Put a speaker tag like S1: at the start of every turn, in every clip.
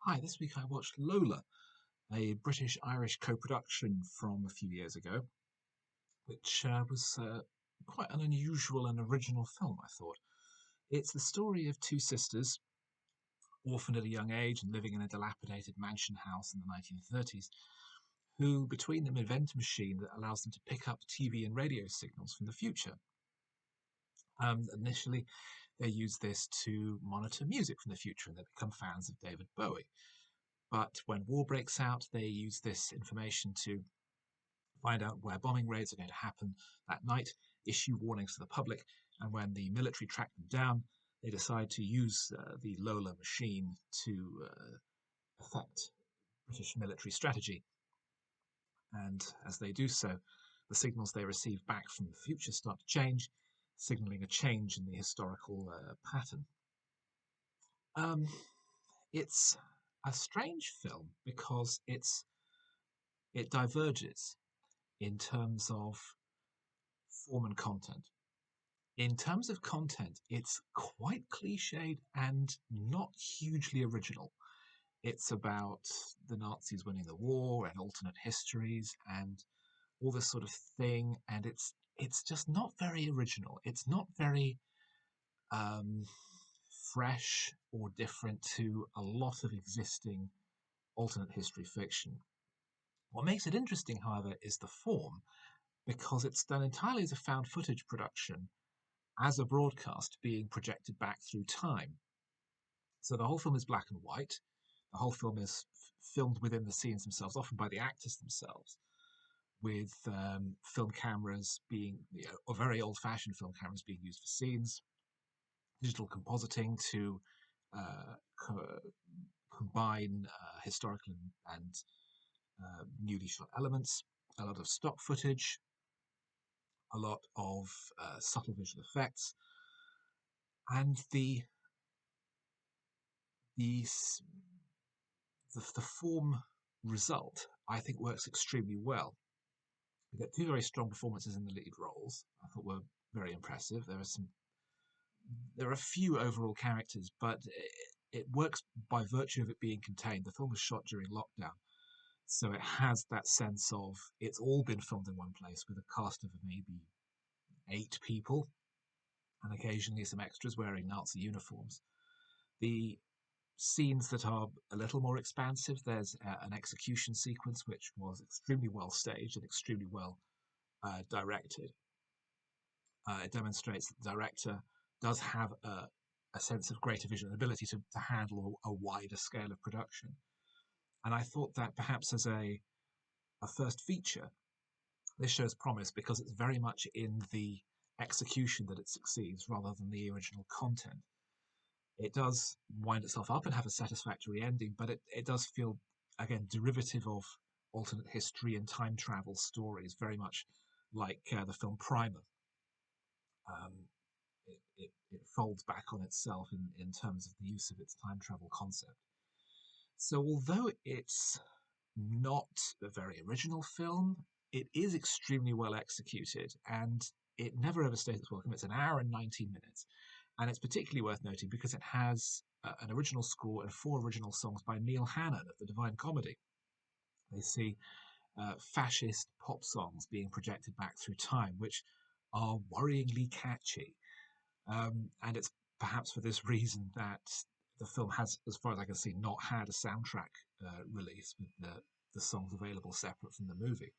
S1: Hi, this week I watched LOLA, a British-Irish co-production from a few years ago, which was quite an unusual and original film, I thought. It's the story of two sisters, orphaned at a young age and living in a dilapidated mansion house in the 1930s, who between them invent a machine that allows them to pick up TV and radio signals from the future. Initially, they use this to monitor music from the future and they become fans of David Bowie. But when war breaks out, they use this information to find out where bombing raids are going to happen that night, issue warnings to the public, and when the military track them down, they decide to use the LOLA machine to affect British military strategy. And as they do so, the signals they receive back from the future start to change, signalling a change in the historical pattern. It's a strange film because it diverges in terms of form and content. In terms of content, it's quite cliched and not hugely original. It's about the Nazis winning the war and alternate histories and all this sort of thing, and it's just not very original. It's not very um, fresh or different to a lot of existing alternate history fiction. What makes it interesting, however, is the form, because it's done entirely as a found footage production, as a broadcast being projected back through time. So the whole film is black and white. The whole film is filmed within the scenes themselves, often by the actors themselves, with film cameras being, or very old-fashioned film cameras being used for scenes, digital compositing to uh, combine historical and newly shot elements, a lot of stock footage, a lot of subtle visual effects, and the the form result I think works extremely well. We get two very strong performances in the lead roles. I thought were very impressive. There are a few overall characters, but it works by virtue of it being contained. The film was shot during lockdown, so it has that sense of it's all been filmed in one place with a cast of maybe 8 people and occasionally some extras wearing Nazi uniforms. The scenes that are a little more expansive, there's an execution sequence which was extremely well staged and extremely well directed. It demonstrates that the director does have a sense of greater vision and ability to handle a wider scale of production. And I thought that perhaps as a first feature, this shows promise because it's very much in the execution that it succeeds rather than the original content. It does wind itself up and have a satisfactory ending, but it does feel, again, derivative of alternate history and time travel stories, very much like the film Primer. Um, it folds back on itself in terms of the use of its time travel concept. So, although it's not a very original film, it is extremely well executed and it never overstays its welcome. It's an hour and 19 minutes. And it's particularly worth noting because it has an original score and 4 original songs by Neil Hannon of the Divine Comedy. They see fascist pop songs being projected back through time, which are worryingly catchy. And it's perhaps for this reason that the film has, as far as I can see, not had a soundtrack release with the songs available separate from the movie.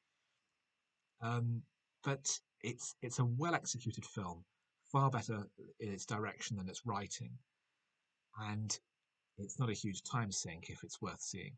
S1: But it's a well executed film, far better in its direction than its writing, and it's not a huge time sink if it's worth seeing.